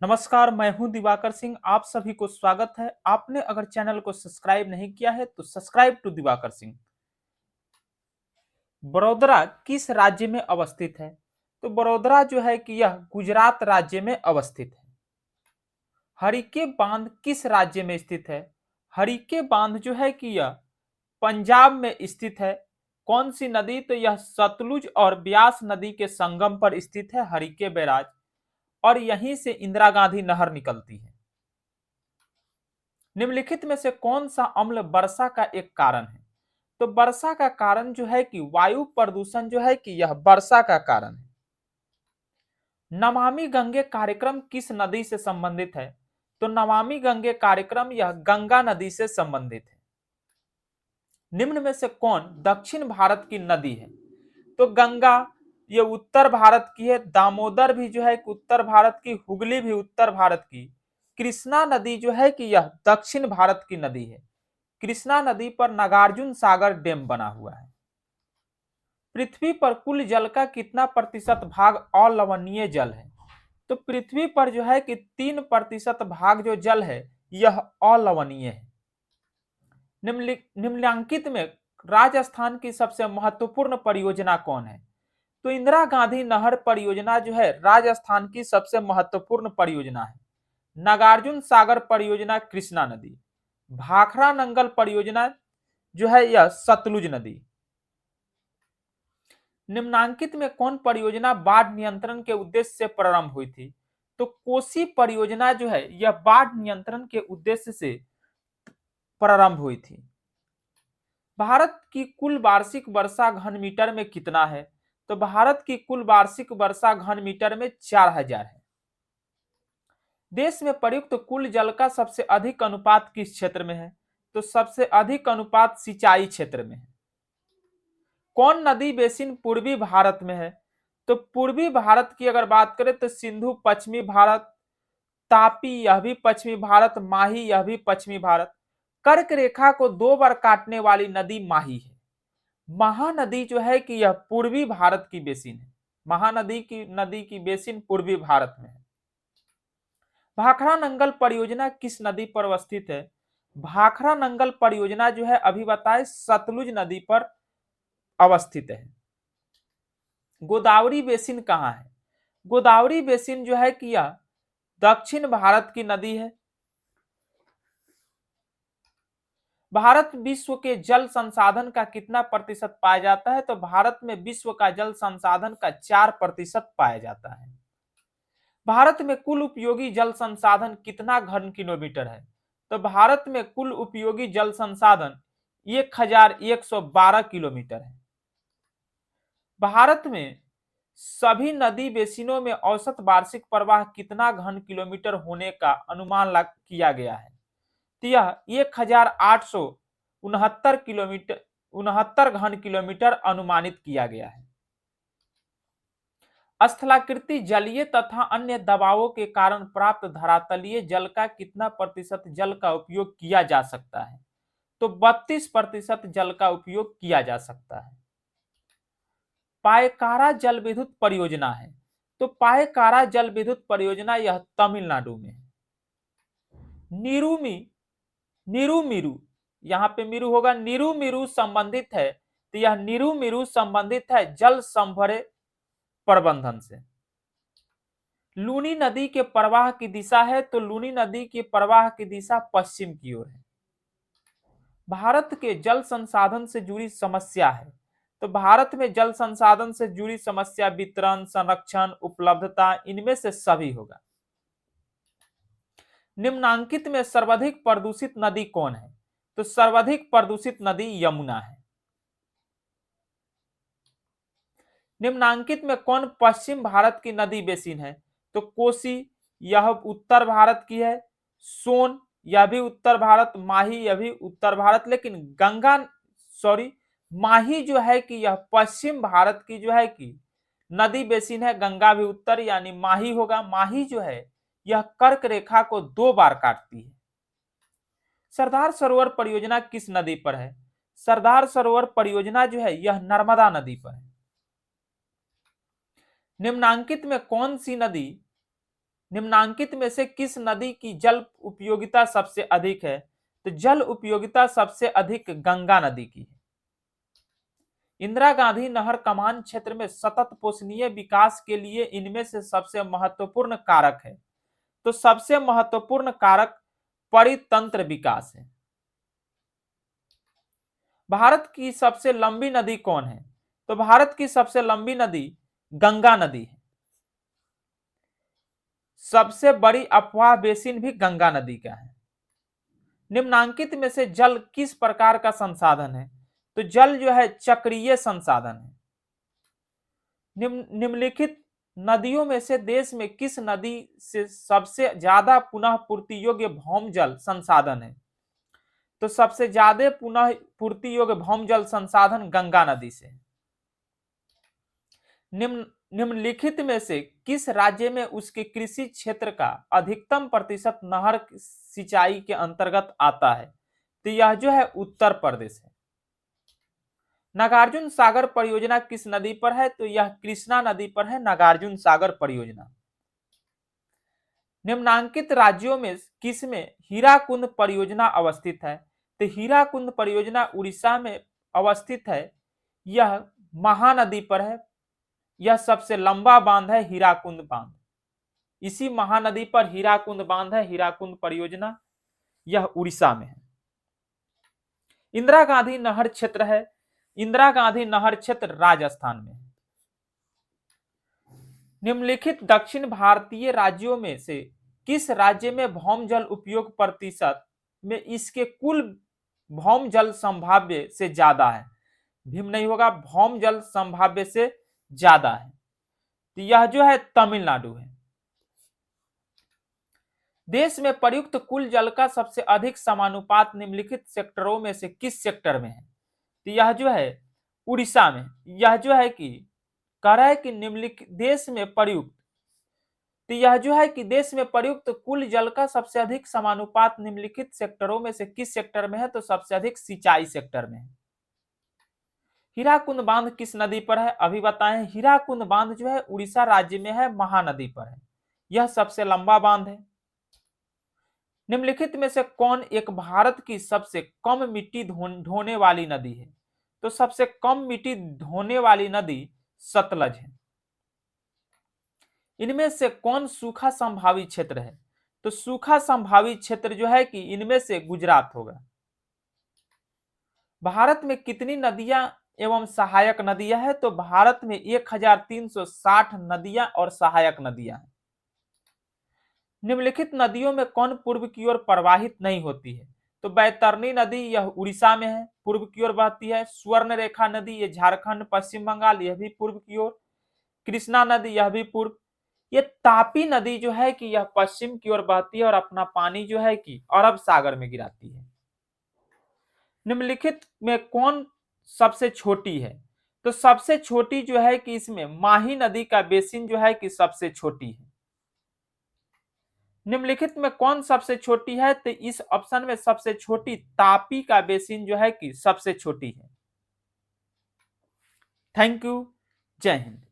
नमस्कार, मैं हूं दिवाकर सिंह। आप सभी को स्वागत है। आपने अगर चैनल को सब्सक्राइब नहीं किया है तो सब्सक्राइब टू दिवाकर सिंह। बड़ौदा किस राज्य में अवस्थित है? तो बड़ौदा जो है कि यह गुजरात राज्य में अवस्थित है। हरिके बांध किस राज्य में स्थित है? हरिके बांध जो है कि यह पंजाब में स्थित है। कौन सी नदी? तो यह सतलुज और ब्यास नदी के संगम पर स्थित है हरिके बैराज, और यहीं से इंदिरा गांधी नहर निकलती है। निम्नलिखित में से कौन सा अम्ल वर्षा का एक कारण है? तो वर्षा का कारण जो है कि वायु प्रदूषण जो है कि यह वर्षा का कारण है। नमामि गंगे कार्यक्रम किस नदी से संबंधित है? तो नमामि गंगे कार्यक्रम यह गंगा नदी से संबंधित है। निम्न में से कौन दक्षिण भारत की नदी है? तो गंगा ये उत्तर भारत की है, दामोदर भी जो है कि उत्तर भारत की, हुगली भी उत्तर भारत की, कृष्णा नदी जो है कि यह दक्षिण भारत की नदी है। कृष्णा नदी पर नागार्जुन सागर डैम बना हुआ है। पृथ्वी पर कुल जल का कितना प्रतिशत भाग अलवणीय जल है? तो पृथ्वी पर जो है कि 3% भाग जो जल है यह अलवणीय है। निम्नलिखित में राजस्थान की सबसे महत्वपूर्ण परियोजना कौन है? तो इंदिरा गांधी नहर परियोजना जो है राजस्थान की सबसे महत्वपूर्ण परियोजना है। नागार्जुन सागर परियोजना कृष्णा नदी, भाखड़ा नंगल परियोजना जो है यह सतलुज नदी। निम्नांकित में कौन परियोजना बाढ़ नियंत्रण के उद्देश्य से प्रारंभ हुई थी? तो कोसी परियोजना जो है यह बाढ़ नियंत्रण के उद्देश्य से प्रारंभ हुई थी। भारत की कुल वार्षिक वर्षा घन मीटर में कितना है? तो भारत की कुल वार्षिक वर्षा घन मीटर में 4000 है। देश में प्रयुक्त कुल जल का सबसे अधिक अनुपात किस क्षेत्र में है? तो सबसे अधिक अनुपात सिंचाई क्षेत्र में है। कौन नदी बेसिन पूर्वी भारत में है? तो पूर्वी भारत की अगर बात करें तो सिंधु पश्चिमी भारत, तापी यह भी पश्चिमी भारत, माही यह भी पश्चिमी भारत। कर्क रेखा को 2 बार काटने वाली नदी माही है। महानदी जो है कि यह पूर्वी भारत की बेसिन है। महानदी की नदी की बेसिन पूर्वी भारत में है। भाखड़ा नंगल परियोजना किस नदी पर अवस्थित है? भाखड़ा नंगल परियोजना जो है अभी बताए सतलुज नदी पर अवस्थित है। गोदावरी बेसिन कहाँ है? गोदावरी बेसिन जो है कि यह दक्षिण भारत की नदी है। भारत विश्व के जल संसाधन का कितना प्रतिशत पाया जाता है? तो भारत में विश्व का जल संसाधन का 4% पाया जाता है। भारत में कुल उपयोगी जल संसाधन कितना घन किलोमीटर है? तो भारत में कुल उपयोगी जल संसाधन 1112 किलोमीटर है। भारत में सभी नदी बेसिनों में औसत वार्षिक प्रवाह कितना घन किलोमीटर होने का अनुमान किया गया है? तो यह 1869 किलोमीटर 69 घन किलोमीटर अनुमानित किया गया है। स्थलाकृति जलीय तथा अन्य दबावों के कारण प्राप्त धरातलीय जल का कितना प्रतिशत जल का उपयोग किया जा सकता है? तो 32% जल का उपयोग किया जा सकता है। पायकारा जल विद्युत परियोजना है। तो पायकारा जल विद्युत परियोजना यह तमिलनाडु में है। नीरूमी नीरूमिरु, यहाँ पे मिरु होगा, नीरूमिरु संबंधित है। तो यह नीरूमिरु संबंधित है जल संभरे प्रबंधन से। लूनी नदी के प्रवाह की दिशा है। तो लूनी नदी की प्रवाह की दिशा पश्चिम की ओर है। भारत के जल संसाधन से जुड़ी समस्या है। तो भारत में जल संसाधन से जुड़ी समस्या वितरण, संरक्षण, उपलब्धता, इनमें से सभी होगा। निम्नांकित में सर्वाधिक प्रदूषित नदी कौन है? तो सर्वाधिक प्रदूषित नदी यमुना है। निम्नांकित में कौन पश्चिम भारत की नदी बेसिन है? तो कोसी यह उत्तर भारत की है। सोन यह भी उत्तर भारत, माही यह भी उत्तर भारत, लेकिन गंगा सॉरी माही जो है कि यह पश्चिम भारत की जो है कि नदी बेसिन है। गंगा भी उत्तर, यानी माही होगा। माही जो है यह कर्क रेखा को 2 बार काटती है। सरदार सरोवर परियोजना किस नदी पर है? सरदार सरोवर परियोजना जो है यह नर्मदा नदी पर है। निम्नांकित में कौन सी नदी निम्नांकित में से किस नदी की जल उपयोगिता सबसे अधिक है? तो जल उपयोगिता सबसे अधिक गंगा नदी की है। इंदिरा गांधी नहर कमान क्षेत्र में सतत पोषणीय विकास के लिए इनमें से सबसे महत्वपूर्ण कारक है। तो सबसे महत्वपूर्ण कारक परितंत्र विकास है। भारत की सबसे लंबी नदी कौन है? तो भारत की सबसे लंबी नदी गंगा नदी है। सबसे बड़ी अफवाह बेसिन भी गंगा नदी का है। निम्नांकित में से जल किस प्रकार का संसाधन है? तो जल जो है चक्रीय संसाधन है। निम्नलिखित नदियों में से देश में किस नदी से सबसे ज्यादा पुनः पूर्ति योग्य भौम जल संसाधन है? तो सबसे ज्यादा पुनः पूर्ति योग्य भौम जल संसाधन गंगा नदी से। निम्नलिखित में से किस राज्य में उसके कृषि क्षेत्र का अधिकतम प्रतिशत नहर सिंचाई के अंतर्गत आता है? तो यह जो है उत्तर प्रदेश है। नागार्जुन सागर परियोजना किस नदी पर है? तो यह कृष्णा नदी पर है नागार्जुन सागर परियोजना। निम्नांकित राज्यों में किसमें हीराकुंड परियोजना अवस्थित है? तो हीराकुंड परियोजना उड़ीसा में अवस्थित है। यह महानदी पर है। यह सबसे लंबा बांध है हीराकुंड बांध। इसी महानदी पर हीराकुंद बांध है, हीराकुंड परियोजना। यह उड़ीसा में है। इंदिरा गांधी नहर क्षेत्र है। इंदिरा गांधी नहर क्षेत्र राजस्थान में है। निम्नलिखित दक्षिण भारतीय राज्यों में से किस राज्य में भौम जल उपयोग प्रतिशत में इसके कुल भौम जल संभाव्य से ज्यादा है? भीम नहीं होगा, भौम जल संभाव्य से ज्यादा है। तो यह जो है तमिलनाडु है। देश में प्रयुक्त कुल जल का सबसे अधिक समानुपात निम्नलिखित सेक्टरों में से किस सेक्टर में है? तो यह जो है उड़ीसा में। यह जो है कि कह रहा है कि निम्नलिखित देश में प्रयुक्त, तो यह जो है कि देश में प्रयुक्त कुल जल का सबसे अधिक समानुपात निम्नलिखित सेक्टरों में से किस सेक्टर में है? तो सबसे अधिक सिंचाई सेक्टर में है। हीराकुंड बांध किस नदी पर है? अभी बताएं। हीराकुंद बांध जो है उड़ीसा राज्य में है, महानदी पर है। यह सबसे लंबा बांध है। निम्नलिखित में से कौन एक भारत की सबसे कम मिट्टी ढोने वाली नदी है? तो सबसे कम मिट्टी ढोने वाली नदी सतलज है। इनमें से कौन सूखा संभावी क्षेत्र है? तो सूखा संभावी क्षेत्र जो है कि इनमें से गुजरात होगा। भारत में कितनी नदियां एवं सहायक नदियां हैं? तो भारत में 1360 नदियां और सहायक नदियां हैं। निम्नलिखित नदियों में कौन पूर्व की ओर प्रवाहित नहीं होती है? तो बैतरनी नदी, यह उड़ीसा में है, पूर्व की ओर बहती है। स्वर्ण रेखा नदी, यह झारखंड पश्चिम बंगाल, यह भी पूर्व की ओर। कृष्णा नदी, यह भी पूर्व। ये तापी नदी जो है कि यह पश्चिम की ओर बहती है और अपना पानी जो है कि अरब सागर में गिराती है। निम्नलिखित में कौन सबसे छोटी है? तो सबसे छोटी जो है कि इसमें माही नदी का बेसिन जो है कि सबसे छोटी है। निम्नलिखित में कौन सबसे छोटी है? तो इस ऑप्शन में सबसे छोटी तापी का बेसिन जो है कि सबसे छोटी है। Thank you. जय हिंद।